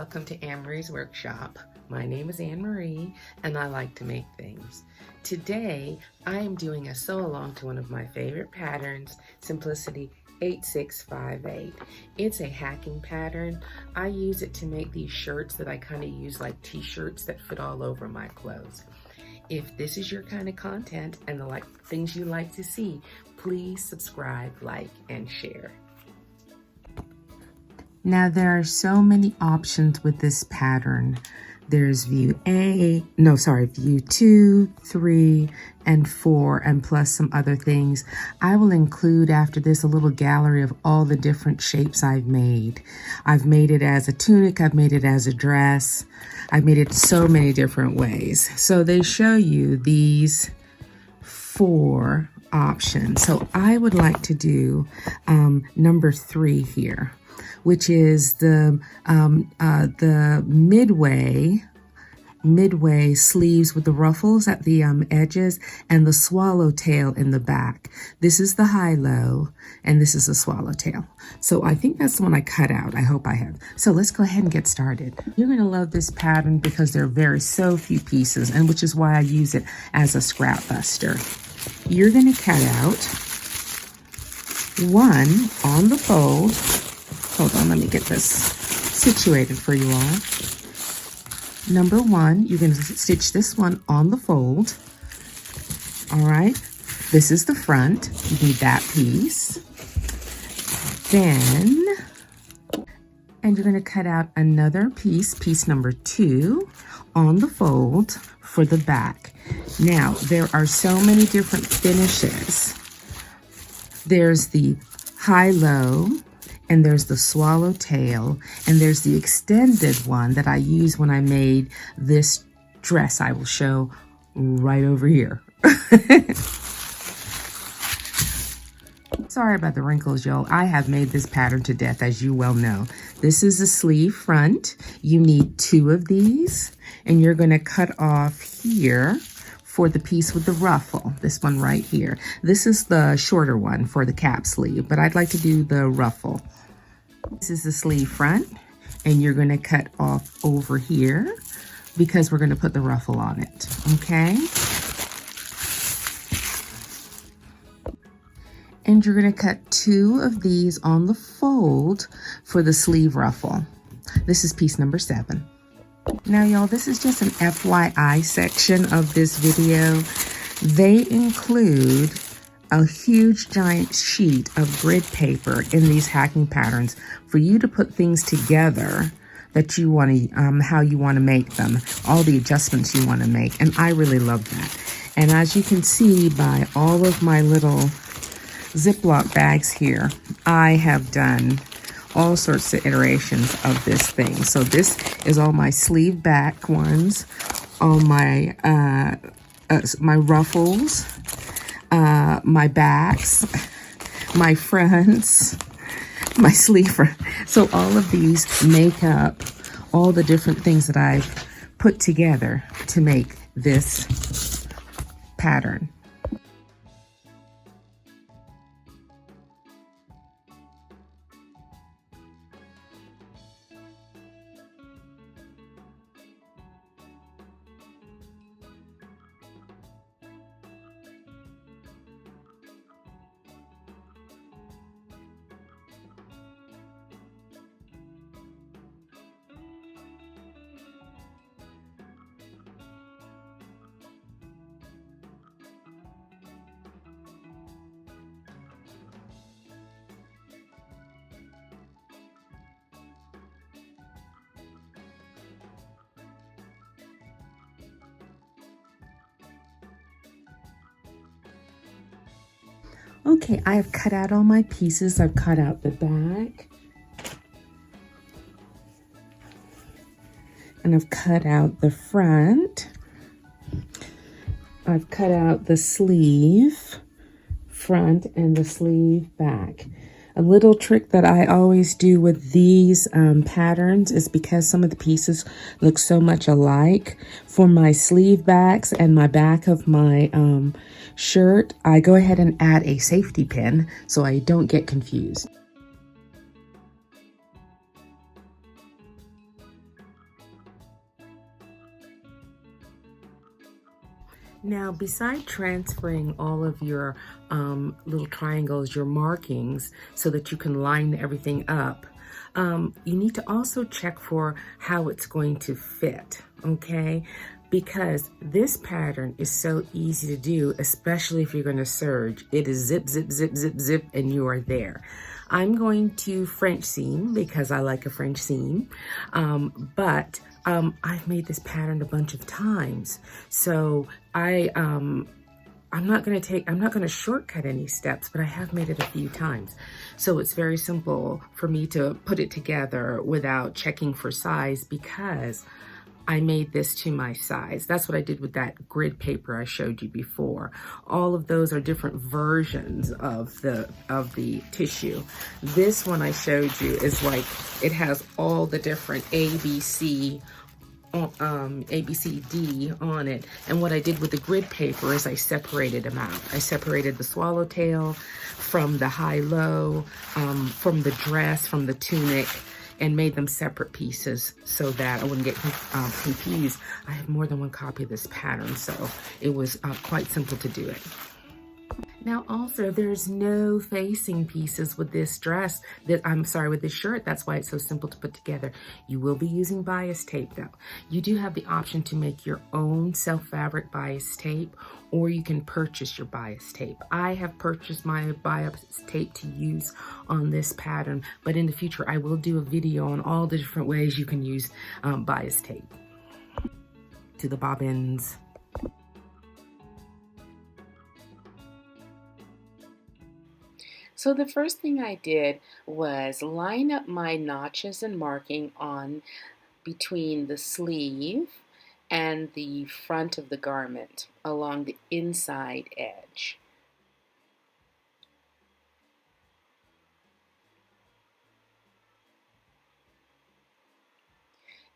welcome to Anne-Marie's Workshop. My name is Anne-Marie and I like to make things. Today I am doing a sew along to one of my favorite patterns, Simplicity 8658. It's a hacking pattern. I use it to make these shirts that I kind of use like t-shirts that fit all over my clothes. If this is your kind of content and the things you like to see, please subscribe, like, and share. Now there are so many options with this pattern. There's view 2, 3, and 4, and plus some other things. I will include after this a little gallery of all the different shapes I've made. I've made it as a tunic, I've made it as a dress, I've made it so many different ways. So they show you these 4 options. So I would like to do number 3 here, which is the midway sleeves with the ruffles at the edges and the swallowtail in the back. This is the high-low and this is the swallowtail. So I think that's the one I cut out. I hope I have. So let's go ahead and get started. You're going to love this pattern because there are so few pieces, and which is why I use it as a scrap buster. You're going to cut out 1 on the fold. Hold on, let me get this situated for you all. Number 1, you're going to stitch this one on the fold. All right, this is the front. You need that piece. Then, and you're going to cut out another piece number 2, on the fold for the back. Now, there are so many different finishes. There's the high-low, and there's the swallowtail, and there's the extended one that I used when I made this dress I will show right over here. Sorry about the wrinkles, y'all. I have made this pattern to death, as you well know. This is the sleeve front. You need 2 of these, and you're going to cut off here for the piece with the ruffle, this one right here. This is the shorter one for the cap sleeve, but I'd like to do the ruffle. This is the sleeve front, and you're going to cut off over here because we're going to put the ruffle on it, okay? And you're going to cut 2 of these on the fold for the sleeve ruffle. This is piece number 7. Now, y'all, this is just an FYI section of this video. They include a huge giant sheet of grid paper in these hacking patterns for you to put things together that you want to, how you want to make them, all the adjustments you want to make. And I really love that. And as you can see by all of my little Ziploc bags here, I have done all sorts of iterations of this thing. So this is all my sleeve back ones, all my my ruffles, my backs, my fronts, my sleeve front. So all of these make up all the different things that I've put together to make this pattern. Okay, I have cut out all my pieces. I've cut out the back. And I've cut out the front. I've cut out the sleeve front and the sleeve back. A little trick that I always do with these patterns is because some of the pieces look so much alike. For my sleeve backs and my back of my shirt, I go ahead and add a safety pin so I don't get confused. Now, beside transferring all of your little triangles, your markings, so that you can line everything up, you need to also check for how it's going to fit, okay? Because this pattern is so easy to do, especially if you're going to serge. It is zip, zip, zip, zip, zip, and you are there. I'm going to French seam because I like a French seam, but I've made this pattern a bunch of times. So I'm not going to shortcut any steps, but I have made it a few times. So it's very simple for me to put it together without checking for size because I made this to my size. That's what I did with that grid paper I showed you before. All of those are different versions of the tissue. This one I showed you is like, it has all the different A, B, C, D on it. And what I did with the grid paper is I separated them out. I separated the swallowtail from the high-low, from the dress, from the tunic, and made them separate pieces so that I wouldn't get confused. I have more than one copy of this pattern, so it was quite simple to do it. Now also, there's no facing pieces with this dress, with this shirt. That's why it's so simple to put together. You will be using bias tape though. You do have the option to make your own self-fabric bias tape, or you can purchase your bias tape. I have purchased my bias tape to use on this pattern, but in the future I will do a video on all the different ways you can use bias tape. To the bobbins. So the first thing I did was line up my notches and marking on between the sleeve and the front of the garment along the inside edge.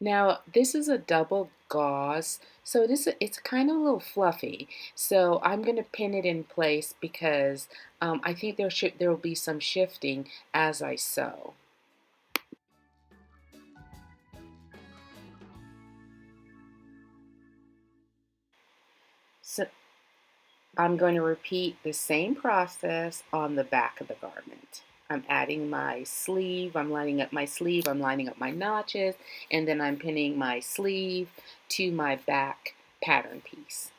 Now this is a double gauze, so it's kind of a little fluffy. So I'm going to pin it in place because I think there will be some shifting as I sew. So I'm going to repeat the same process on the back of the garment. I'm adding my sleeve, I'm lining up my sleeve, I'm lining up my notches, and then I'm pinning my sleeve to my back pattern piece.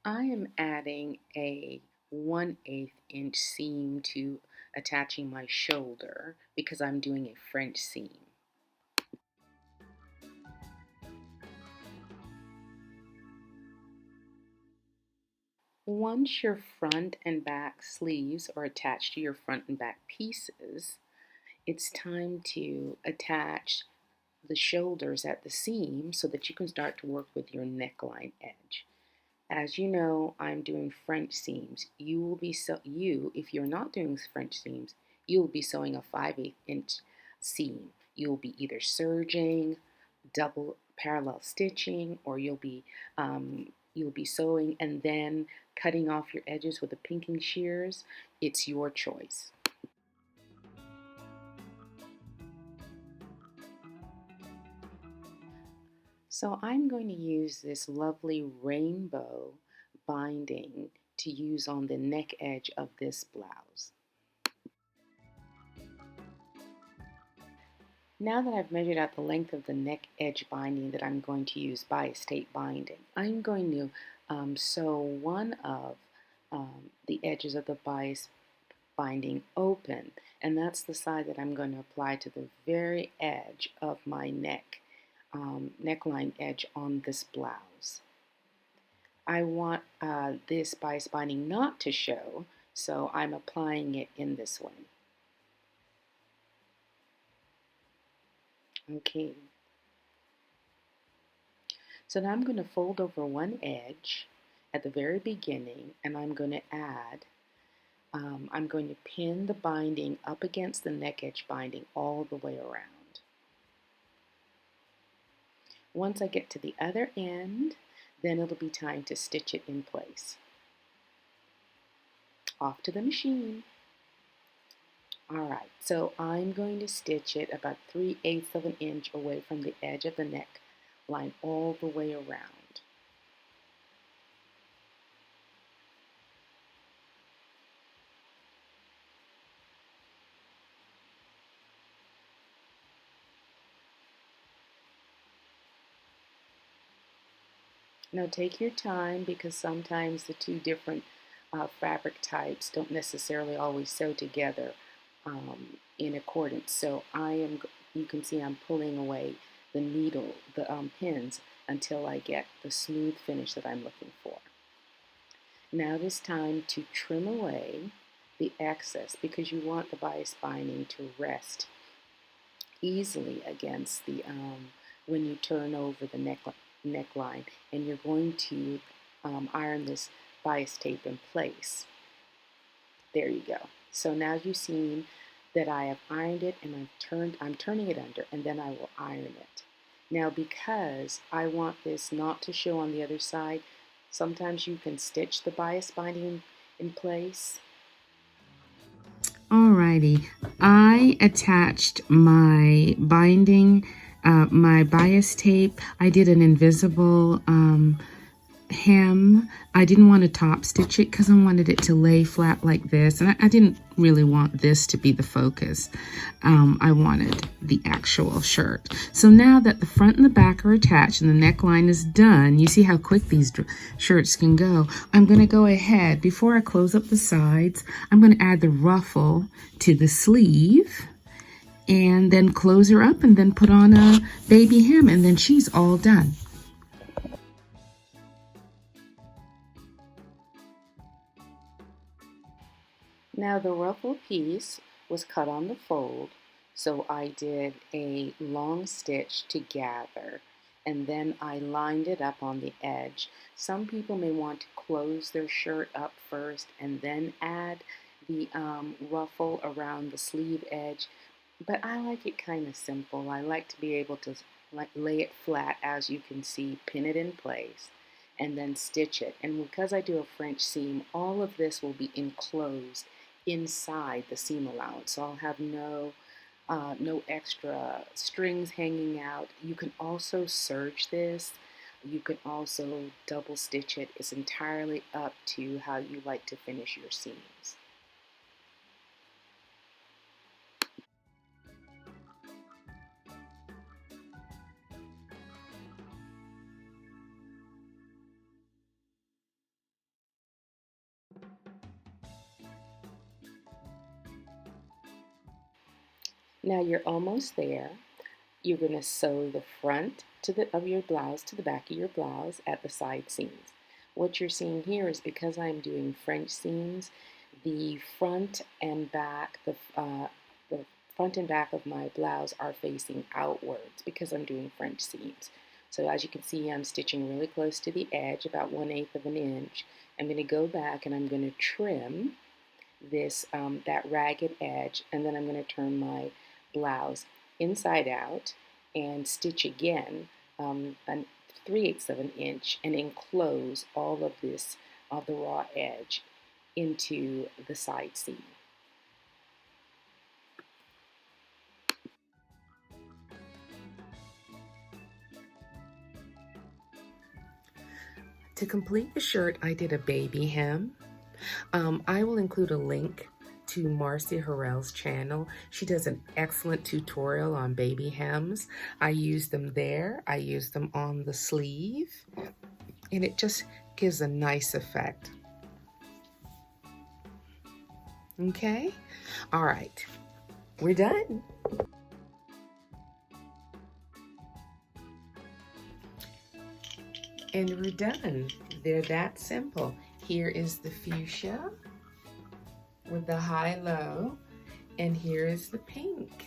I am adding a 1/8 inch seam to attaching my shoulder because I'm doing a French seam. Once your front and back sleeves are attached to your front and back pieces, it's time to attach the shoulders at the seam so that you can start to work with your neckline edge. As you know, I'm doing French seams. If you're not doing French seams, you will be sewing a 5/8 inch seam. You'll be either serging, double parallel stitching, or you'll be sewing and then cutting off your edges with the pinking shears. It's your choice. So I'm going to use this lovely rainbow binding to use on the neck edge of this blouse. Now that I've measured out the length of the neck edge binding that I'm going to use bias tape binding, I'm going to sew one of the edges of the bias binding open, and that's the side that I'm going to apply to the very edge of my neckline edge on this blouse. I want this bias binding not to show, so I'm applying it in this way. Okay, so now I'm going to fold over one edge at the very beginning, and I'm going to add, I'm going to pin the binding up against the neck edge binding all the way around. Once I get to the other end, then it'll be time to stitch it in place. Off to the machine. Alright, so I'm going to stitch it about 3/8 of an inch away from the edge of the neck line all the way around. Now take your time, because sometimes the two different fabric types don't necessarily always sew together in accordance. So you can see I'm pulling away the needle, the pins, until I get the smooth finish that I'm looking for. Now it is time to trim away the excess, because you want the bias binding to rest easily against the when you turn over the neckline, and you're going to iron this bias tape in place. There you go. So now you've seen that I have ironed it, and I'm turning it under, and then I will iron it. Now, because I want this not to show on the other side, sometimes you can stitch the bias binding in place. Alrighty, I attached my binding, my bias tape. I did an invisible hem. I didn't want to top stitch it because I wanted it to lay flat like this, and I didn't really want this to be the focus. I wanted the actual shirt. So now that the front and the back are attached and the neckline is done, you see how quick these shirts can go. I'm going to go ahead, before I close up the sides, I'm going to add the ruffle to the sleeve, and then close her up, and then put on a baby hem, and then she's all done. Now the ruffle piece was cut on the fold, so I did a long stitch to gather, and then I lined it up on the edge. Some people may want to close their shirt up first and then add the ruffle around the sleeve edge, but I like it kind of simple. I like to be able to lay it flat, as you can see, pin it in place, and then stitch it. And because I do a French seam, all of this will be enclosed inside the seam allowance, so I'll have no extra strings hanging out. You can also serge this. You can also double stitch it. It's entirely up to how you like to finish your seams. Now you're almost there. You're going to sew the front of your blouse to the back of your blouse at the side seams. What you're seeing here is, because I'm doing French seams, the front and back, the front and back of my blouse are facing outwards because I'm doing French seams. So as you can see, I'm stitching really close to the edge, about 1/8 of an inch. I'm going to go back and I'm going to trim this that ragged edge, and then I'm going to turn my blouse inside out and stitch again 3/8 of an inch, and enclose all of this of the raw edge into the side seam. To complete the shirt, I did a baby hem. I will include a link to Marcy Harrell's channel. She does an excellent tutorial on baby hems. I use them there. I use them on the sleeve, and it just gives a nice effect. Okay? All right. We're done. And we're done. They're that simple. Here is the fuchsia with the high-low, and here is the pink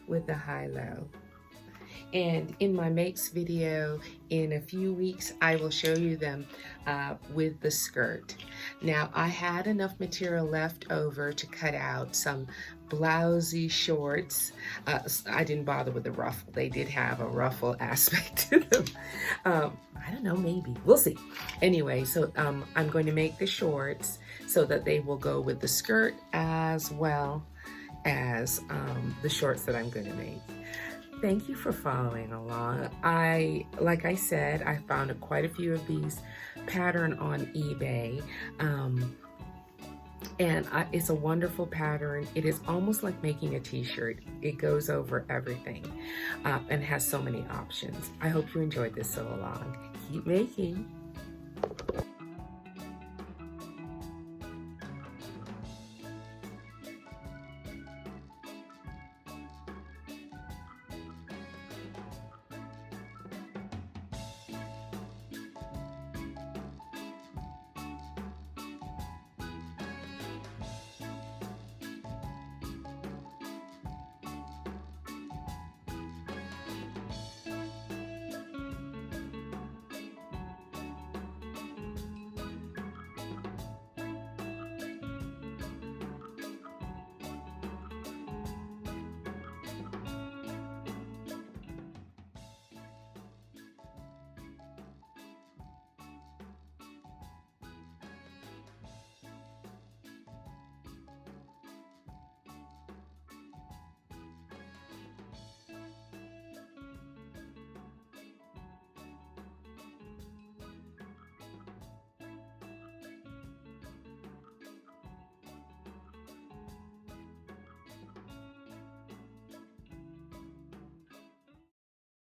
with the high-low. And in my makes video in a few weeks, I will show you them with the skirt. Now, I had enough material left over to cut out some blousey shorts. I didn't bother with the ruffle. They did have a ruffle aspect to them. I don't know, maybe. We'll see. Anyway, so I'm going to make the shorts so that they will go with the skirt as well as the shorts that I'm going to make. Thank you for following along. Like I said, I found quite a few of these pattern on eBay. It's a wonderful pattern. It is almost like making a t-shirt. It goes over everything and has so many options. I hope you enjoyed this sew along. Keep making.